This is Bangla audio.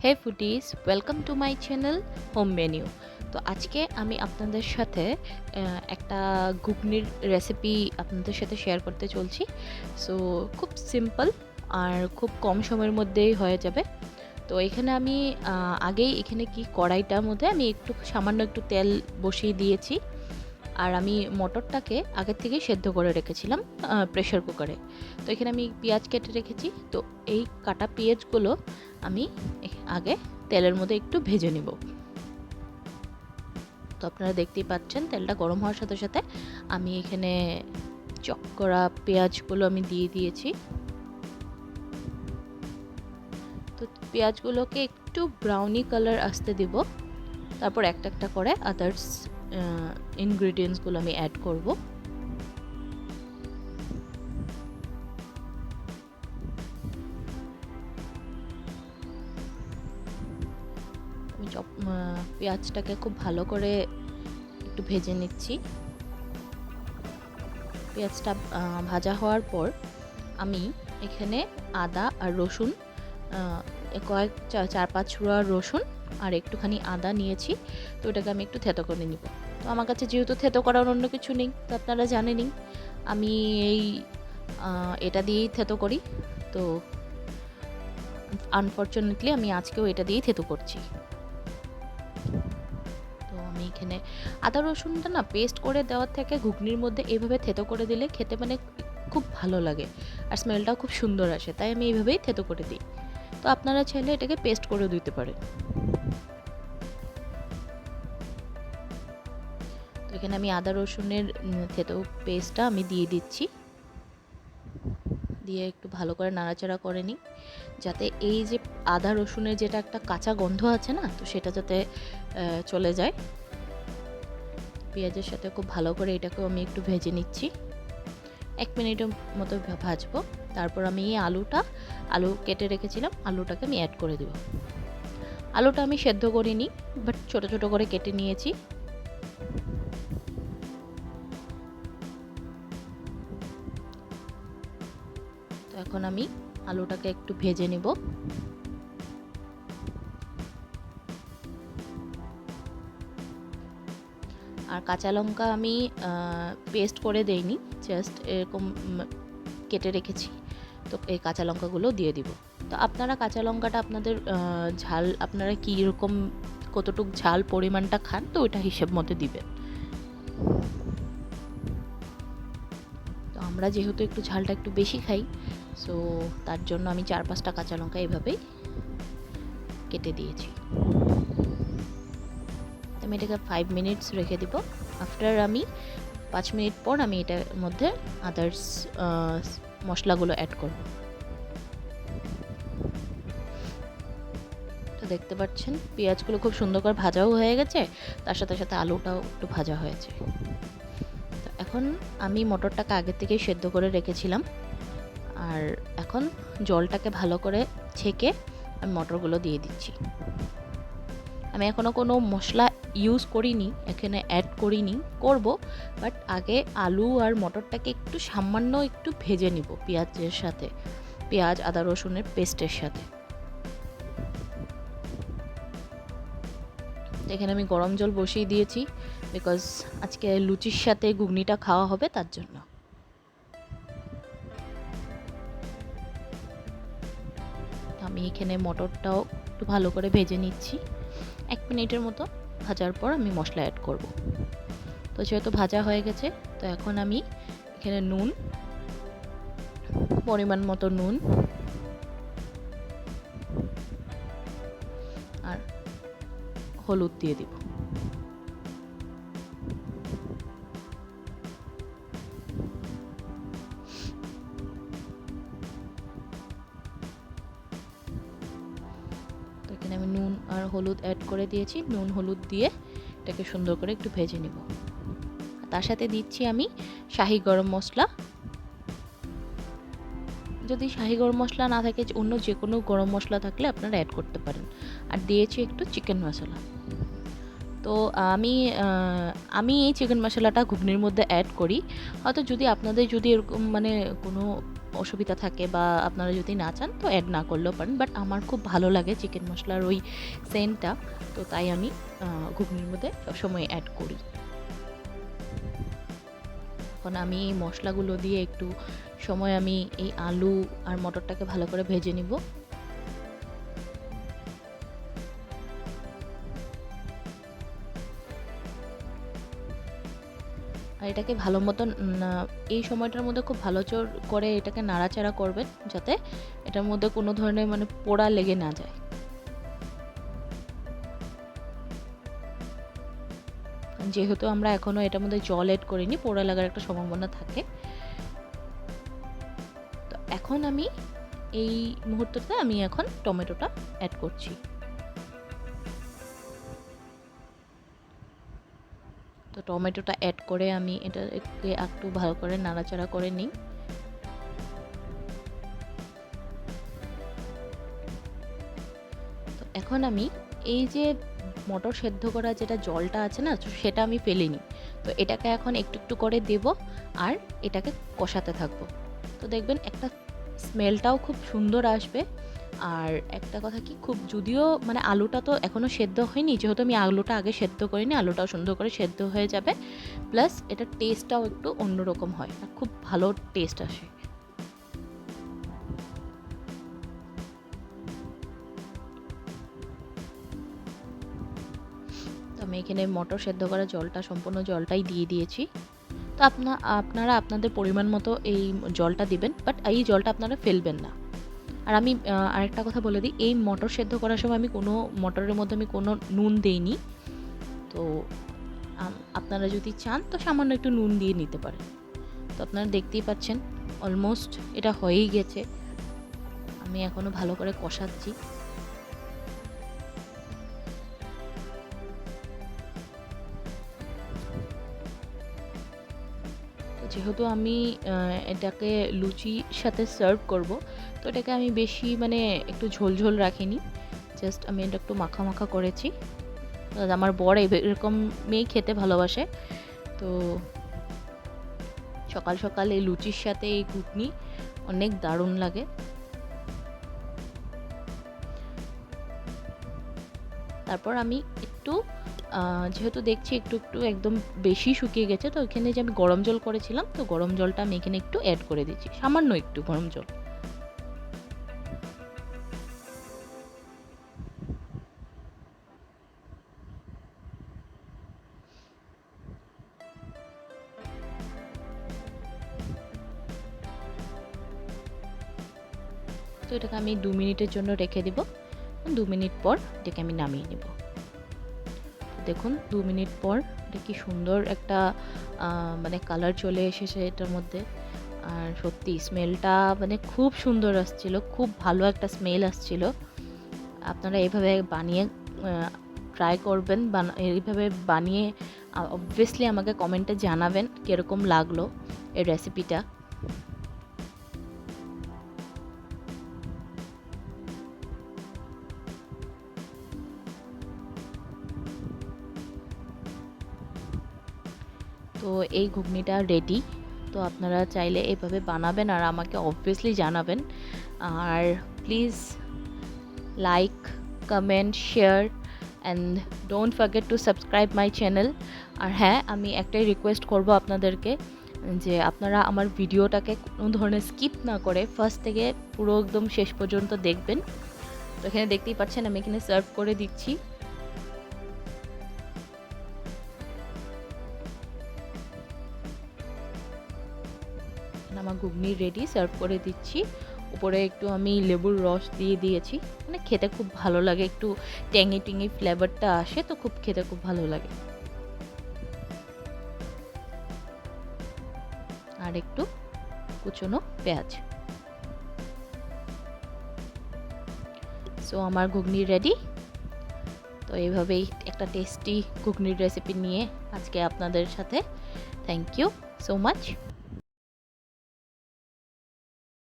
Hey foodies, welcome to my channel Home Menu. তো আজকে আমি আপনাদের সাথে একটা ঘুগনির রেসিপি আপনাদের সাথে শেয়ার করতে চলছি। সো খুব সিম্পল আর খুব কম সময়ের মধ্যেই হয়ে যাবে। তো এখানে আমি আগেই কি কড়াইটার মধ্যে আমি সামান্য একটু তেল বসিয়ে দিয়েছি। আর আমি মটরটাকে আগের থেকেই সেদ্ধ করে রেখেছিলাম প্রেশার কুকারে। তো এখানে আমি পেঁয়াজ কেটে রেখেছি। তো এই কাটা পেঁয়াজগুলো আমি আগে তেলের মধ্যে একটু ভেজে নিব। তো আপনারা দেখতেই পাচ্ছেন তেলটা গরম হওয়ার সাথে সাথে আমি এখানে চপ করা পেঁয়াজগুলো আমি দিয়ে দিয়েছি। তো পেঁয়াজগুলোকে একটু ব্রাউনি কালার আসতে দিব। তারপর একটা একটা করে আদার্স ইনগ্রিডিয়েন্টসগুলো আমি অ্যাড করব। আমি পেঁয়াজটাকে খুব ভালো করে একটু ভেজে নিচ্ছি। পেঁয়াজটা ভাজা হওয়ার পর আমি এখানে আদা আর রসুন চার পাঁচ ছুঁড়া রসুন আর একটুখানি আদা নিয়েছি। তো এটাকে আমি একটু থেতো করে নিব। তো আমার কাছে যেহেতু থেতো করার অন্য কিছু নেই, তো আপনারা জানেনই আমি এটা দিয়েই থেতো করি। তো আনফর্চুনেটলি আমি আজকেও এটা দিয়েই থেতো করছি। তো আমি এখানে আদা রসুনটা না পেস্ট করে দেওয়ার থেকে ঘুগনির মধ্যে এইভাবে থেতো করে দিলে খেতে খুব ভালো লাগে আর স্মেলটাও খুব সুন্দর আসে, তাই আমি এইভাবেই থেতো করে দিই। তো আপনারা চাইলে এটাকে পেস্ট করেও দিতে পারেন। তো এখানে আমি আদা রসুনের থেতো পেস্টটা আমি দিয়ে দিচ্ছি। দিয়ে একটু ভালো করে নাড়াচাড়া করে নিই, যাতে এই যে আদা রসুনের যেটা একটা কাঁচা গন্ধ আছে না, তো সেটা যাতে চলে যায়। পেঁয়াজের সাথে খুব ভালো করে এটাকেও আমি একটু ভেজে নিচ্ছি। 1 মিনিটের মতো ভাজবো। তারপর আমি এই আলু কেটে রেখেছিলাম, আলুটাকে আমি অ্যাড করে দেব। আলুটা আমি সেদ্ধ করিনি, বাট ছোট ছোট করে কেটে নিয়েছি। তো এখন আমি আলুটাকে একটু ভেজে নিব। আর কাঁচা লঙ্কা আমি পেস্ট করে দেইনি, জাস্ট এরকম কেটে রেখেছি। তো এই কাঁচা লঙ্কাগুলো দিয়ে দিব। তো আপনারা কাঁচা লঙ্কাটা আপনাদের ঝাল আপনারা কীরকম কতটুক ঝাল পরিমাণটা খান, তো ওইটা হিসেব মতো দিবেন। তো আমরা যেহেতু একটু ঝালটা একটু বেশি খাই, সো তার জন্য আমি 4-5টা কাঁচা লঙ্কা এইভাবেই কেটে দিয়েছি। আমি এটাকে 5 মিনিটস রেখে দিব। আফটার আমি 5 মিনিট পর আমি এটার মধ্যে আদার্স মশলাগুলো অ্যাড করব। তো দেখতে পাচ্ছেন পেঁয়াজগুলো খুব সুন্দর করে ভাজাও হয়ে গেছে, তার সাথে সাথে আলুটাও একটু ভাজা হয়েছে। তো এখন আমি মটরটাকে আগে থেকেই সেদ্ধ করে রেখেছিলাম, আর এখন জলটাকে ভালো করে ছেঁকে আমি মটরগুলো দিয়ে দিচ্ছি। আমি এখনও কোনো মশলা ইউজ করিনি, এখানে অ্যাড করিনি, করব, বাট আগে আলু আর মটরটাকে একটু সামান্য একটু ভেজে নিব পেঁয়াজের সাথে, পেঁয়াজ আদা রসুনের পেস্টের সাথে। এখানে আমি গরম জল বসিয়ে দিয়েছি, বিকজ আজকে লুচির সাথে ঘুগনিটা খাওয়া হবে, তার জন্য। আমি এখানে মটরটাও একটু ভালো করে ভেজে নিচ্ছি। 1 মিনিটের মতো ভাজার পর আমি মশলা অ্যাড করব। তো যেহেতু ভাজা হয়ে গেছে, তো এখন আমি এখানে পরিমাণ মতো নুন আর হলুদ দিয়ে দিব। তো এখানে আমি নুন আর হলুদ অ্যাড করে দিয়েছি। নুন হলুদ দিয়ে এটাকে সুন্দর করে একটু ভেজে নিব। তার সাথে দিচ্ছি আমি শাহি গরম মশলা। যদি শাহি গরম মশলা না থাকে, অন্য যে কোনো গরম মশলা থাকলে আপনারা অ্যাড করতে পারেন। আর দিয়েছি একটু চিকেন মশলা। তো আমি এই চিকেন মশলাটা ঘুগনির মধ্যে অ্যাড করি। হয়তো যদি আপনাদের যদি এরকম কোনো অসুবিধা থাকে বা আপনারা যদি না চান তো অ্যাড না করলেও পারেন, বাট আমার খুব ভালো লাগে চিকেন মশলার ওই সেন্টটা, তো তাই আমি ঘুগনির মধ্যে সবসময় অ্যাড করি। এখন আমি এই মশলাগুলো দিয়ে একটু সময় আমি এই আলু আর মটরটাকে ভালো করে ভেজে নিব। আর এটাকে ভালো মতন এই সময়টার মধ্যে খুব ভালো করে এটাকে নাড়াচাড়া করবেন, যাতে এটার মধ্যে কোনো ধরনের মানে পোড়া লেগে না যায়। যেহেতু আমরা এখনো এটার মধ্যে জল এড করিনি, পোড়া লাগার একটা সম্ভাবনা থাকে। তো এখন আমি এই মুহূর্ততে আমি এখন টমেটোটা অ্যাড করছি। তো টমেটোটা অ্যাড করে আমি এটাকে একটু ভালো করে নাড়াচাড়া করে নিই। তো এখন আমি এই যে মটর সেদ্ধ করা যেটা জলটা আছে না, সেটা আমি ফেলিনি, তো এটাকে এখন একটু একটু করে দেব আর এটাকে কষাতে থাকবো। তো দেখবেন একটা স্মেলটাও খুব সুন্দর আসবে। আর একটা কথা কি, খুব যদিও মানে আলুটা তো এখনও সেদ্ধ হয়নি, যেহেতু আমি আলুটা আগে সেদ্ধ করিনি, আলুটাও সুন্দর করে সেদ্ধ হয়ে যাবে, প্লাস এটার টেস্টটাও একটু অন্যরকম হয়, আর খুব ভালো টেস্ট আসে। তো আমি এখানে মটর সেদ্ধ করা জলটা, সম্পূর্ণ জলটাই দিয়ে দিয়েছি। তো আপনারা আপনাদের পরিমাণ মতো এই জলটা দিবেন, বাট এই জলটা আপনারা ফেলবেন না। আর আমি আরেকটা কথা বলে দিই, এই মটর সেদ্ধ করার সময় আমি কোনো মটরের মধ্যে আমি কোনো নুন দেইনি। তো আপনারা যদি চান তো সামান্য একটু নুন দিয়ে নিতে পারেন। তো আপনারা দেখতেই পাচ্ছেন অলমোস্ট এটা হয়েই গেছে। আমি এখনও ভালো করে কষাচ্ছি। যেহেতু আমি এটাকে লুচির সাথে সার্ভ করব, তো এটাকে আমি বেশি মানে একটু ঝোল রাখিনি, জাস্ট আমি এটা একটু মাখা মাখা করেছি। আমার বর এরকমই খেতে ভালোবাসে, তো সকাল সকাল এই লুচির সাথে এই ঘুগনি অনেক দারুণ লাগে। তারপর আমি একটু যেহেতু দেখছি একটু একটু একদম বেশি শুকিয়ে গেছে, তো এখানে যে আমি গরম জল করেছিলাম, তো গরম জলটা আমি এখানে একটু অ্যাড করে দিচ্ছি, সামান্য একটু গরম জল। তো এটাকে আমি 2 মিনিটের জন্য রেখে দিব। 2 মিনিট পর এটাকে আমি নামিয়ে নেব। দেখুন 2 মিনিট পর এটা কি সুন্দর একটা মানে কালার চলে এসেছে এটার মধ্যে। আর সত্যি স্মেলটা মানে খুব সুন্দর আসছিল, খুব ভালো একটা স্মেল আসছিল। আপনারা এইভাবে বানিয়ে ট্রাই করবেন, এইভাবে বানিয়ে অবভিয়াসলি আমাকে কমেন্টে জানাবেন কীরকম লাগলো এই রেসিপিটা। তো এই ঘুগনিটা রেডি। তো আপনারা চাইলে এভাবে বানাবেন আর আমাকে অবভিয়াসলি জানাবেন। আর please like, comment, share and don't forget to subscribe my channel. আর হ্যাঁ, আমি একটাই রিকোয়েস্ট করব আপনাদেরকে, যে আপনারা আমার ভিডিওটাকে কোনো ধরনের স্কিপ না করে ফার্স্ট থেকে পুরো একদম শেষ পর্যন্ত দেখবেন। তো এখানে দেখতেই পাচ্ছেন আমি এখানে সার্ভ করে দিচ্ছি। আমার ঘুগনি রেডি, সার্ভ করে দিচ্ছি। উপরে একটু আমি লেবুর রস দিয়ে দিয়েছি, মানে খেতে খুব ভালো লাগে, একটু ট্যাঙি ট্যাঙি ফ্লেভারটা আসে, তো খুব খেতে খুব ভালো লাগে। আর একটু কুচনো পেঁয়াজ। সো আমার ঘুগনি রেডি। তো এইভাবেই একটা টেস্টি ঘুগনির রেসিপি নিয়ে আজকে আপনাদের সাথে। Thank you so much.